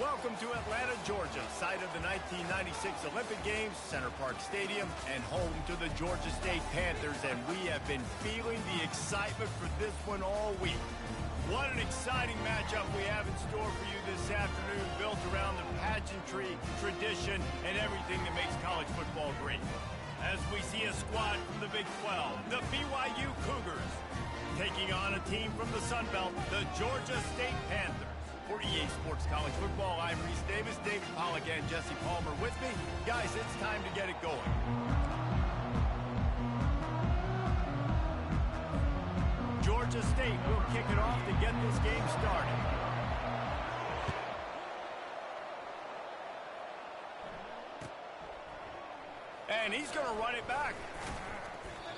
Welcome to Atlanta, Georgia, site of the 1996 Olympic Games, Center Parc Stadium, and home to the Georgia State Panthers, and we have been feeling the excitement for this one all week. What an exciting matchup we have in store for you this afternoon, built around the pageantry, tradition, and everything that makes college football great. As we see a squad from the Big 12, the BYU Cougars, taking on a team from the Sun Belt, the Georgia State Panthers. For EA Sports College Football, I'm Reese Davis, David Pollack, and Jesse Palmer with me. Guys, it's time to get it going. Georgia State will kick it off to get this game started. And he's going to run it back.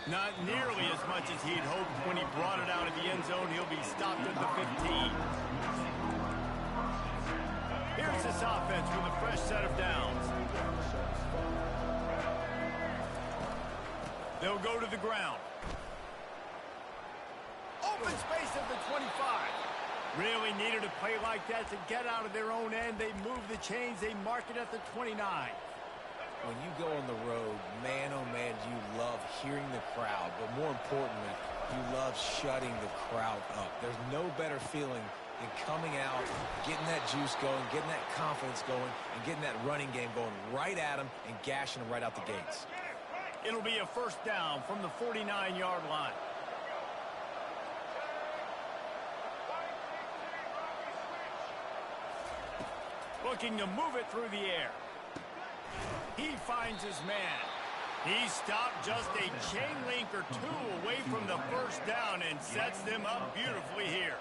Not nearly as much as he'd hoped when he brought it out of the end zone. He'll be stopped at the 15. Here's this offense with a fresh set of downs. They'll go to the ground. Open space at the 25. Really needed a play like that to get out of their own end. They move the chains. They mark it at the 29. When you go on the road, man, oh man, you love hearing the crowd. But more importantly, you love shutting the crowd up. There's no better feeling than coming out, getting that juice going, getting that confidence going, and getting that running game going right at them and gashing them right out the gates. It'll be a first down from the 49-yard line. Looking to move it through the air. He finds his man. He stopped just a chain link or two away from the first down and sets them up beautifully here.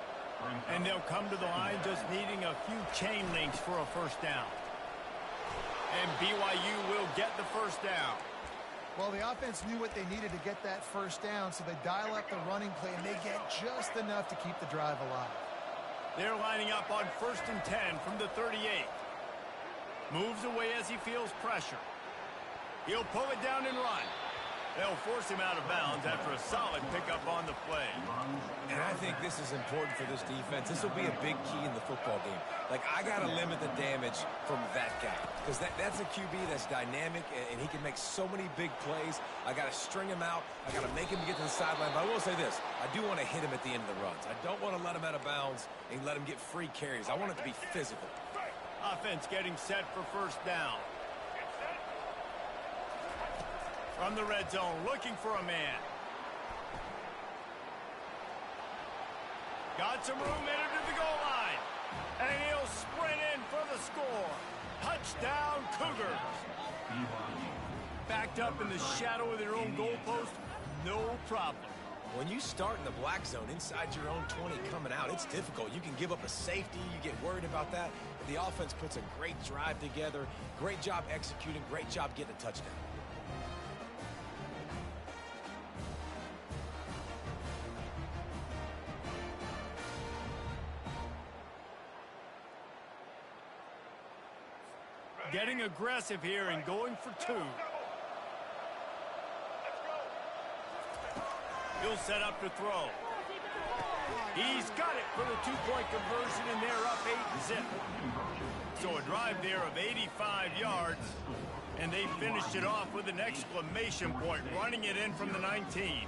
And they'll come to the line just needing a few chain links for a first down. And BYU will get the first down. Well, the offense knew what they needed to get that first down, so they dial up the running play, and they get just enough to keep the drive alive. They're lining up on 1st and 10 from the 38. Moves away as he feels pressure. He'll pull it down and run. They'll force him out of bounds after a solid pickup on the play. And I think this is important for this defense. This will be a big key in the football game. Like, I got to limit the damage from that guy. Because that's a QB that's dynamic, and he can make so many big plays. I got to string him out. I got to make him get to the sideline. But I will say this. I do want to hit him at the end of the runs. I don't want to let him out of bounds and let him get free carries. I want it to be physical. Offense getting set for first down. From the red zone, looking for a man. Got some room headed to the goal line. And he'll sprint in for the score. Touchdown, Cougars. Backed up in the shadow of their own goalpost, no problem. When you start in the black zone inside your own 20 coming out, it's difficult. You can give up a safety. You get worried about that. But the offense puts a great drive together. Great job executing. Great job getting a touchdown. Getting aggressive here and going for two. He'll set up to throw. He's got it for the two-point conversion, and they're up 8-zip. So a drive there of 85 yards, and they finished it off with an exclamation point, running it in from the 19.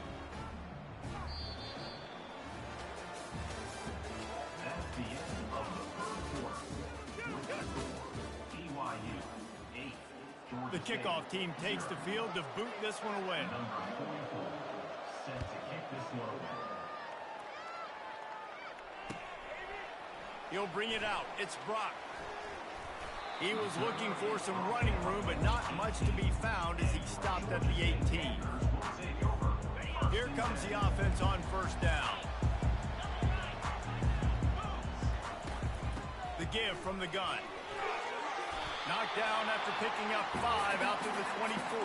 The kickoff team takes the field to boot this one away. He'll bring it out. It's Brock. He was looking for some running room, but not much to be found as he stopped at the 18. Here comes the offense on first down. The give from the gun. Knocked down after picking up 5 out to the 24.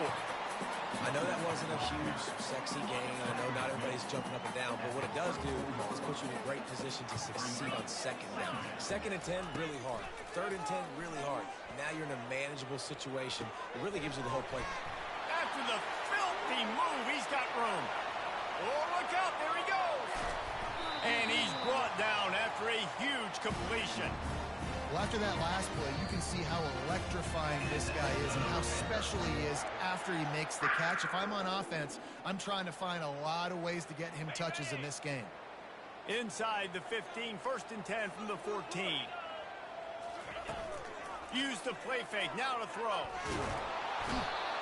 I know that wasn't a huge, sexy gain. I know not everybody's jumping up and down, but what it does do is put you in a great position to succeed on second down. 2nd and 10, really hard. 3rd and 10, really hard. Now you're in a manageable situation. It really gives you the whole play. After the filthy move, he's got room. Oh, look out, there he goes. And he's brought down after a huge huge completion. Well, after that last play, you can see how electrifying this guy is and how special he is after he makes the catch. If I'm on offense, I'm trying to find a lot of ways to get him touches in this game. Inside the 15, 1st and 10 from the 14. Use the play fake, now to throw.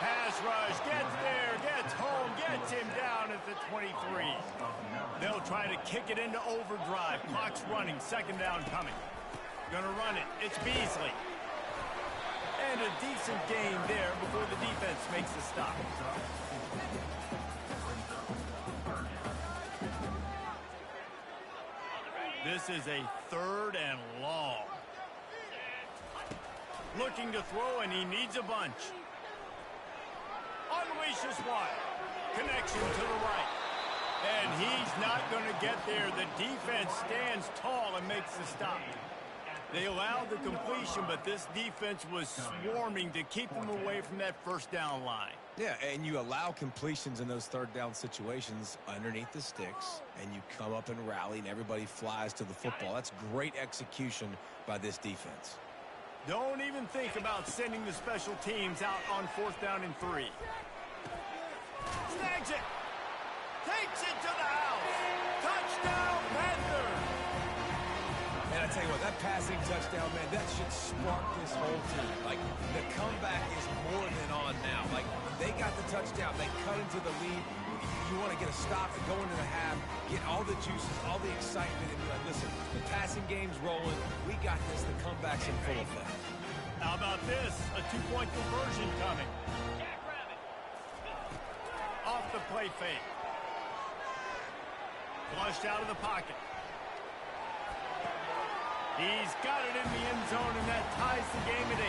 Pass rush, gets there, gets home, gets him down at the 23. They'll try to kick it into overdrive. Clock's running, 2nd down coming. Gonna run it, it's Beasley. And a decent gain there before the defense makes the stop. This is a 3rd and long. Looking to throw, and he needs a bunch. Unleashes one. Connection to the right. And he's not going to get there. The defense stands tall and makes the stop. They allowed the completion, but this defense was swarming to keep them away from that 1st down line. Yeah, and you allow completions in those 3rd down situations underneath the sticks, and you come up and rally, and everybody flies to the football. That's great execution by this defense. Don't even think about sending the special teams out on 4th down and 3. Snags it. Takes it to the house. Touchdown, Panthers. And I tell you what, that passing touchdown, man, that should spark this whole team. Like, the comeback is more than on now. Like, they got the touchdown. They cut into the lead. You want to get a stop and go into the half, get all the juices, all the excitement, and be like, listen, the passing game's rolling. We got this. The comeback's in full effect. How about this? A 2-point conversion coming. Off the play fake. Flushed out of the pocket. He's got it in the end zone, and that ties the game at 8.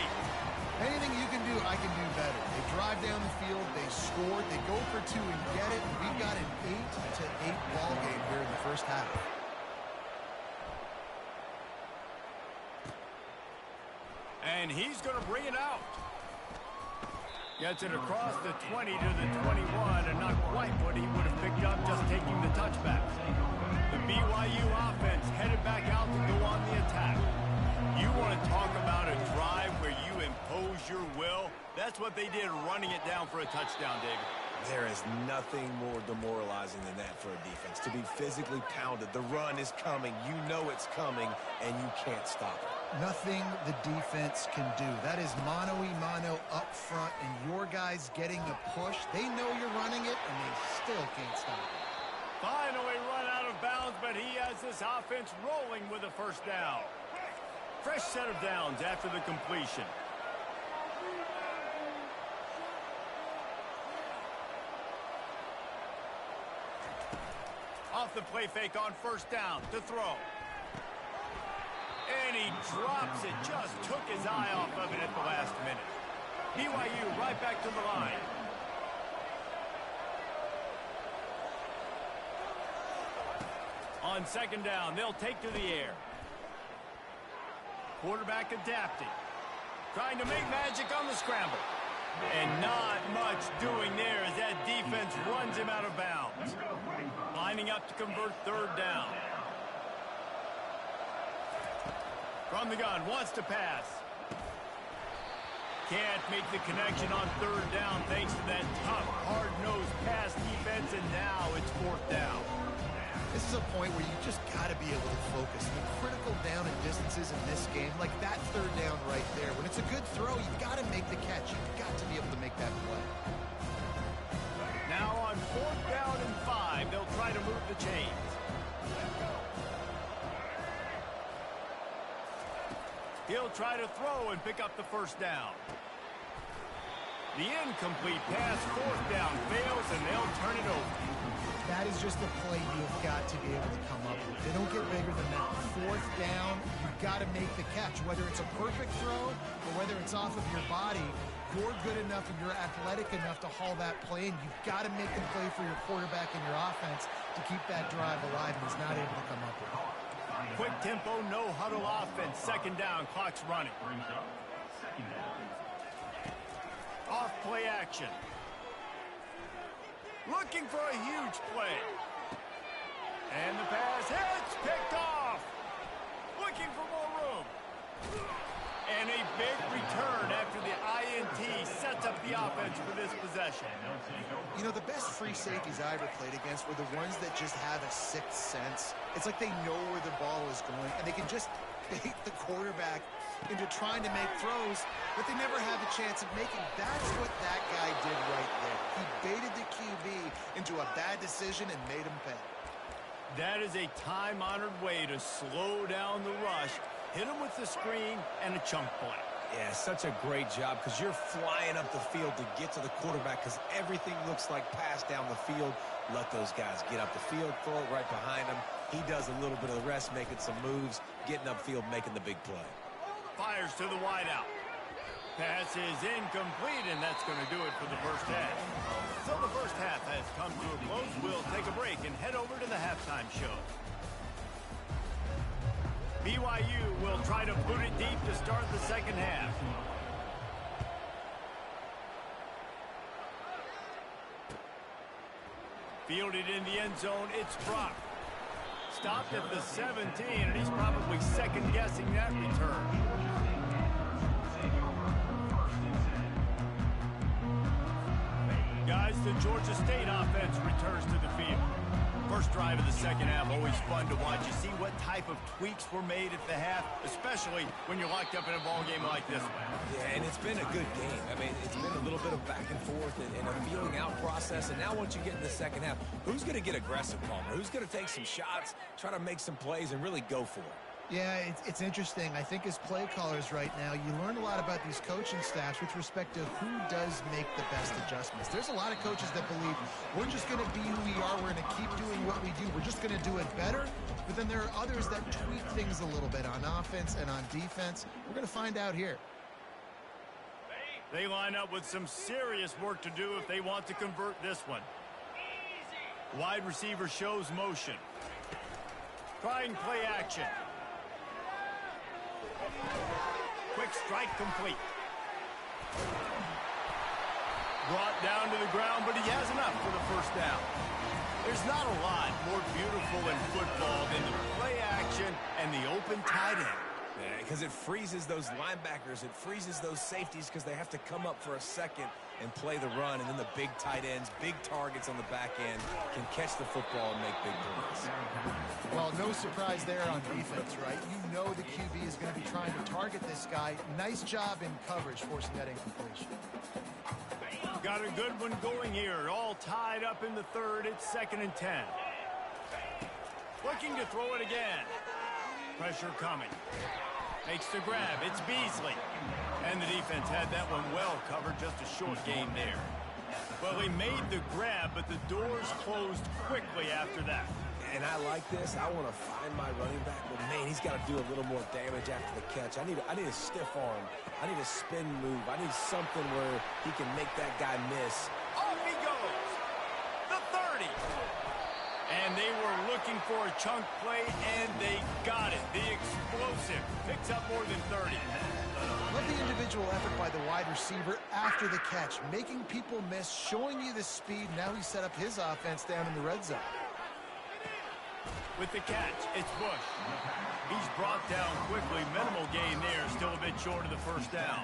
Anything you can do, I can do better. They drive down the field, they scored, they go for 2 and get it. And we've got an 8-8 ball game here in the 1st half. And he's going to bring it out. Gets it across the 20 to the 21, and not quite what he would have picked up just taking the touchback. The BYU offense headed back out to go on the attack. You want to talk about a drive where you impose your will? That's what they did, running it down for a touchdown, David. There is nothing more demoralizing than that for a defense, to be physically pounded. The run is coming. You know it's coming, and you can't stop it. Nothing the defense can do. That is mano-a-mano up front, and your guys getting the push. They know you're running it, and they still can't stop it. Finally run out of bounds, but he has this offense rolling with a 1st down. Fresh set of downs after the completion. Off the play fake on 1st down to throw. And he drops it. Just took his eye off of it at the last minute. BYU right back to the line. On 2nd down, they'll take to the air. Quarterback adapting. Trying to make magic on the scramble. And not much doing there as that defense runs him out of bounds. Lining up to convert 3rd down. From the gun, wants to pass. Can't make the connection on 3rd down thanks to that tough, hard-nosed pass defense, and now it's 4th down. This is a point where you just got to be able to focus. The critical down and distances in this game, like that 3rd down right there. When it's a good throw, you've got to make the catch. You've got to be able to make that play. Now on 4th down and 5, they'll try to move the chains. He'll try to throw and pick up the 1st down. The incomplete pass, 4th down, fails, and they'll turn it over. That is just a play you've got to be able to come up with. They don't get bigger than that. 4th down, you've got to make the catch. Whether it's a perfect throw or whether it's off of your body, you're good enough and you're athletic enough to haul that play, and you've got to make the play for your quarterback and your offense to keep that drive alive, and he's not able to come up with it. Quick tempo, no huddle offense. 2nd down, clock's running. Off play action. Looking for a huge play. And the pass hits, picked off. Looking looking for more room. And a big return after the INT sets up the offense for this possession. You know, the best free safeties I ever played against were the ones that just have a sixth sense. It's like they know where the ball is going, and they can just bait the quarterback into trying to make throws that they never have a chance of making. That's what that guy did right there. He baited the QB into a bad decision and made him pay. That is a time-honored way to slow down the rush, hit him with the screen, and a chunk play. Yeah, such a great job because you're flying up the field to get to the quarterback because everything looks like pass down the field. Let those guys get up the field, throw it right behind him. He does a little bit of the rest, making some moves, getting upfield, making the big play. Fires to the wideout. Pass is incomplete, and that's going to do it for the first half. So the first half has come to a close. We'll take a break and head over to the halftime show. BYU will try to boot it deep to start the second half. Fielded in the end zone, it's Brock. Stopped at the 17, and he's probably second-guessing that return. Guys, the Georgia State offense returns to the field. First drive of the second half, always fun to watch. You see what type of tweaks were made at the half, especially when you're locked up in a ball game like this one. Yeah, and it's been a good game. I mean, it's been a little bit of back and forth and a feeling out process. And now once you get in the second half, who's going to get aggressive, Palmer? Who's going to take some shots, try to make some plays, and really go for it? Yeah, it's interesting. I think as play callers right now, you learn a lot about these coaching staffs with respect to who does make the best adjustments. There's a lot of coaches that believe we're just going to be who we are. We're going to keep doing what we do. We're just going to do it better. But then there are others that tweak things a little bit on offense and on defense. We're going to find out here. They line up with some serious work to do if they want to convert this one. Wide receiver shows motion. Trying play action. Quick strike complete. Brought down to the ground, but he has enough for the first down. There's not a lot more beautiful in football than the play action and the open tight end. Yeah, because it freezes those linebackers. It freezes those safeties because they have to come up for a second and play the run. And then the big tight ends, big targets on the back end can catch the football and make big plays. Well, no surprise there on defense, right? You know the QB is going to be trying to target this guy. Nice job in coverage forcing that incompletion. Got a good one going here. All tied up in the third. It's 2nd and 10. Looking to throw it again. Pressure coming. Makes the grab. It's Beasley. And the defense had that one well covered. Just a short game there. Well, he made the grab, but the doors closed quickly after that. And I like this. I want to find my running back, but man, he's got to do a little more damage after the catch. I need a stiff arm. I need a spin move. I need something where he can make that guy miss. Off he goes. The 30. And they were looking for a chunk play, and they got it. The explosive picks up more than 30. Love the individual effort by the wide receiver after the catch, making people miss, showing you the speed. Now he's set up his offense down in the red zone. With the catch, it's Bush. He's brought down quickly. Minimal gain there, still a bit short of the first down.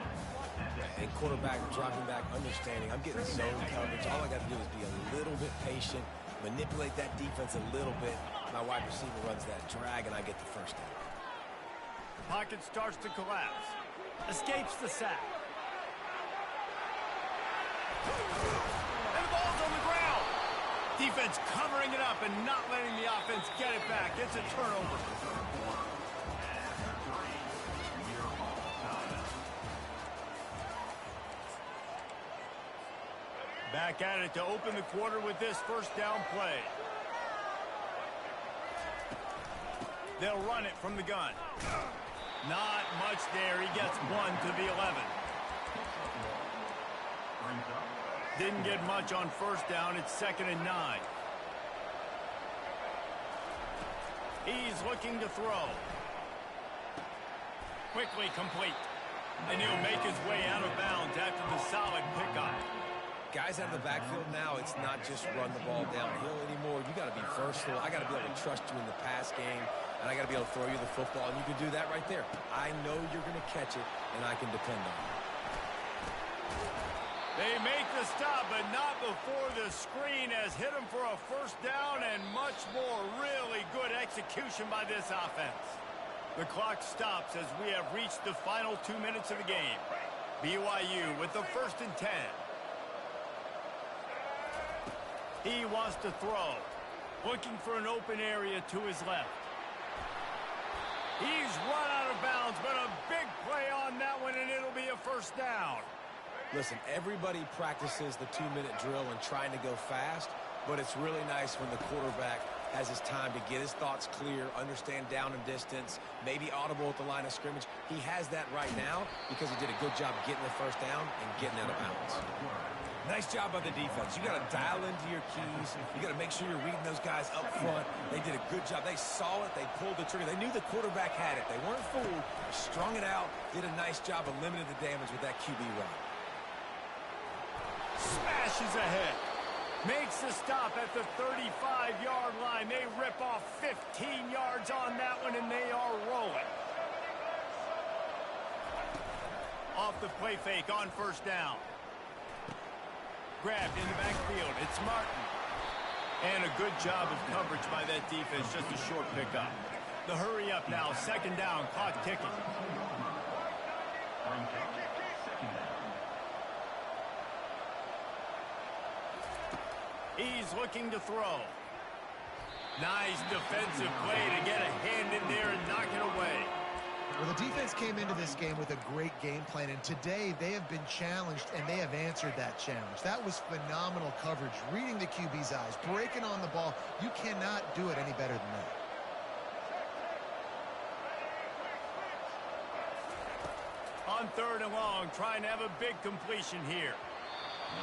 And quarterback dropping back, understanding. I'm getting zone coverage. All I got to do is be a little bit patient, manipulate that defense a little bit. My wide receiver runs that drag, and I get the first down. Pocket starts to collapse. Escapes the sack. And the ball's on the ground. Defense covering it up and not letting the offense get it back. It's a turnover. Back at it to open the quarter with this first down play. They'll run it from the gun. Not much there. He gets 1 to the 11. Didn't get much on first down. It's 2nd and 9. He's looking to throw. Quickly complete. And he'll make his way out of bounds after the solid pickup. Guys out of the backfield now, it's not just run the ball downhill anymore. You got to be versatile. I got to be able to trust you in the pass game, and I got to be able to throw you the football, and you can do that right there. I know you're going to catch it, and I can depend on it. They make the stop, but not before the screen has hit them for a first down and much more. Really good execution by this offense. The clock stops as we have reached the final 2 minutes of the game. BYU with the 1st and 10. He wants to throw. Looking for an open area to his left. He's run out of bounds, but a big play on that one, and it'll be a first down. Listen, everybody practices the 2-minute drill and trying to go fast, but it's really nice when the quarterback has his time to get his thoughts clear, understand down and distance, maybe audible at the line of scrimmage. He has that right now because he did a good job getting the first down and getting out of bounds. Nice job by the defense. You got to dial into your keys. You got to make sure you're reading those guys up front. They did a good job. They saw it. They pulled the trigger. They knew the quarterback had it. They weren't fooled. They strung it out, did a nice job of limiting the damage with that QB run. Smashes ahead. Makes the stop at the 35-yard line. They rip off 15 yards on that one, and they are rolling. Off the play fake on first down. Grabbed in the backfield. It's Martin. And a good job of coverage by that defense. Just a short pickup. The hurry up now. 2nd down. Clock ticking. He's looking to throw. Nice defensive play to get a hand in there and knock it away. Well, the defense came into this game with a great game plan, and today they have been challenged, and they have answered that challenge. That was phenomenal coverage, reading the QB's eyes, breaking on the ball. You cannot do it any better than that. On 3rd and long, trying to have a big completion here.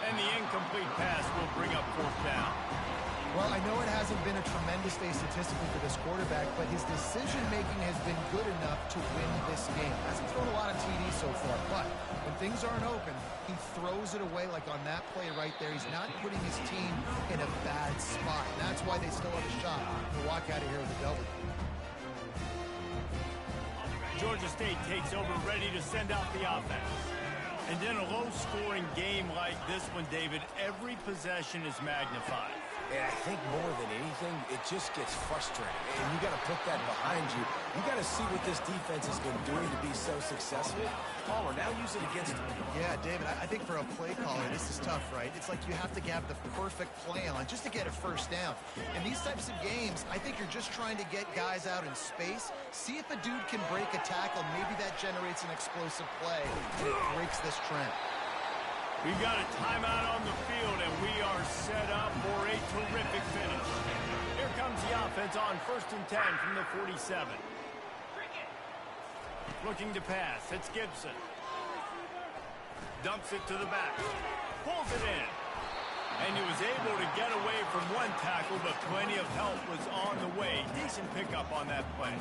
And the incomplete pass will bring up 4th down. Well, I know it hasn't been a tremendous day statistically for this quarterback, but his decision-making has been good enough to win this game. Hasn't thrown a lot of TDs so far, but when things aren't open, he throws it away like on that play right there. He's not putting his team in a bad spot. And that's why they still have a shot to walk out of here with a W. Georgia State takes over, ready to send out the offense. And in a low-scoring game like this one, David, every possession is magnified. And I think more than anything, it just gets frustrating. And you got to put that behind you. You got to see what this defense has been doing to be so successful. Palmer, now use it against him. Yeah, David, I think for a play caller, this is tough, right? It's like you have to have the perfect play on just to get a first down. In these types of games, I think you're just trying to get guys out in space, see if a dude can break a tackle. Maybe that generates an explosive play, and it breaks this trend. We got a timeout on the field, and we are set up for a terrific finish. Here comes the offense on 1st and 10 from the 47. Looking to pass. It's Gibson. Dumps it to the back. Pulls it in. And he was able to get away from one tackle, but plenty of help was on the way. Decent pickup on that play.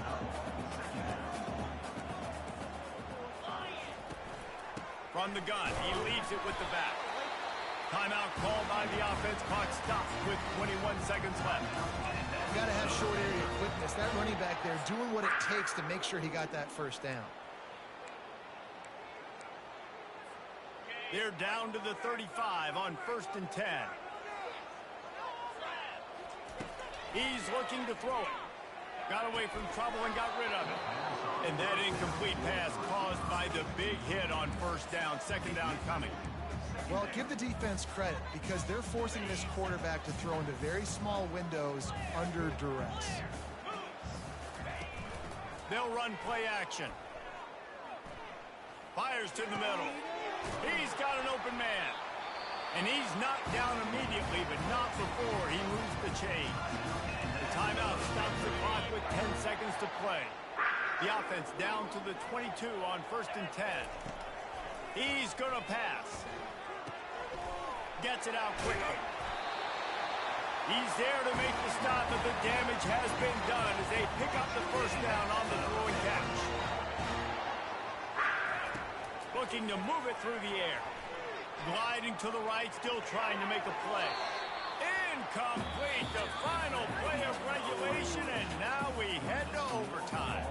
From the gun, he leads it with the back. Timeout called by the offense. Clock stopped with 21 seconds left. You got to have short area quickness. That running back there doing what it takes to make sure he got that first down. They're down to the 35 on 1st and 10. He's looking to throw it. Got away from trouble and got rid of it. And that incomplete pass caused by the big hit on 1st down. 2nd down coming. Well, give the defense credit because they're forcing this quarterback to throw into very small windows under duress. They'll run play action. Fires to the middle. He's got an open man. And he's knocked down immediately, but not before he moves the chain. The timeout stops the clock with 10 seconds to play. The offense down to the 22 on 1st and 10. He's going to pass. Gets it out quickly. He's there to make the stop, but the damage has been done as they pick up the first down on the throw and catch. Looking to move it through the air. Gliding to the right, still trying to make a play. Incomplete, the final play of regulation, and now we head to overtime.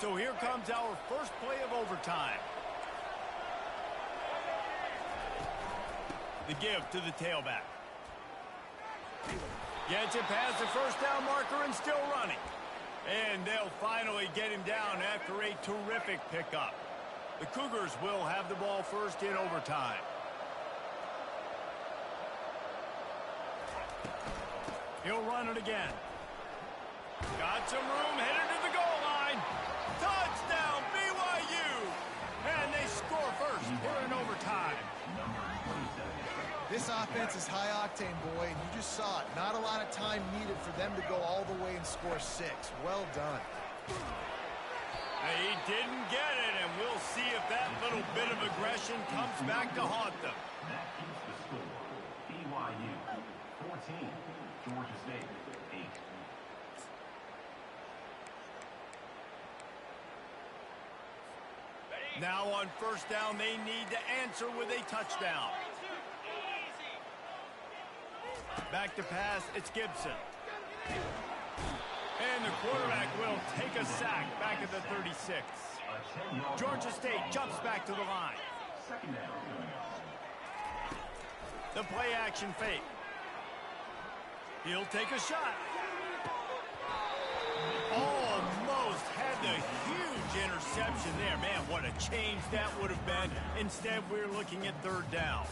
So here comes our first play of overtime. The give to the tailback. Gets it past the first down marker and still running. And they'll finally get him down after a terrific pickup. The Cougars will have the ball first in overtime. He'll run it again. Got some room, headed to the goal line. Touchdown, BYU! And they score first here in overtime. This offense is high octane, boy, and you just saw it. Not a lot of time needed for them to go all the way and score 6. Well done. He didn't get it, and we'll see if that little bit of aggression comes back to haunt them. That keeps the score. BYU 14, Georgia State 8. Now on first down, they need to answer with a touchdown. Back to pass, it's Gibson. And the quarterback will take a sack back at the 36. Georgia State jumps back to the line. The play action fake. He'll take a shot. Almost had the huge interception there. Man, what a change that would have been. Instead, we're looking at third down.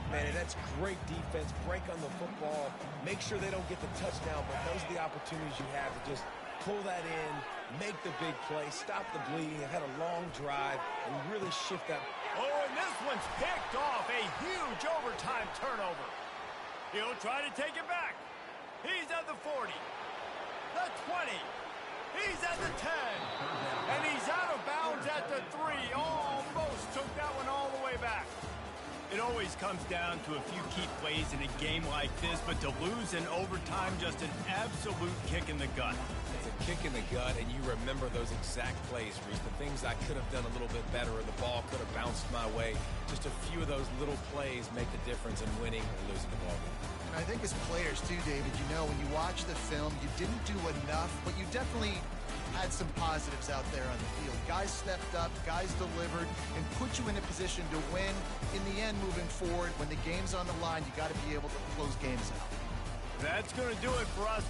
Man, that's great defense. Break on the football. Make sure they don't get the touchdown, but those are the opportunities you have to just pull that in, make the big play, stop the bleeding. They've had a long drive and really shift that. Oh, and this one's picked off. A huge overtime turnover. He'll try to take it back. He's at the 40, the 20. He's at the 10. And he's out of bounds at the 3. Almost took that one all the way back. It always comes down to a few key plays in a game like this, but to lose in overtime, just an absolute kick in the gut. It's a kick in the gut, and you remember those exact plays, Reese. The things I could have done a little bit better, or the ball could have bounced my way. Just a few of those little plays make the difference in winning or losing the ball game. And I think as players, too, David, you know, when you watch the film, you didn't do enough, but you definitely had some positives out there on the field. Guys stepped up, guys delivered, and put you in a position to win. In the end, moving forward, when the game's on the line, you got to be able to close games out. That's going to do it for us.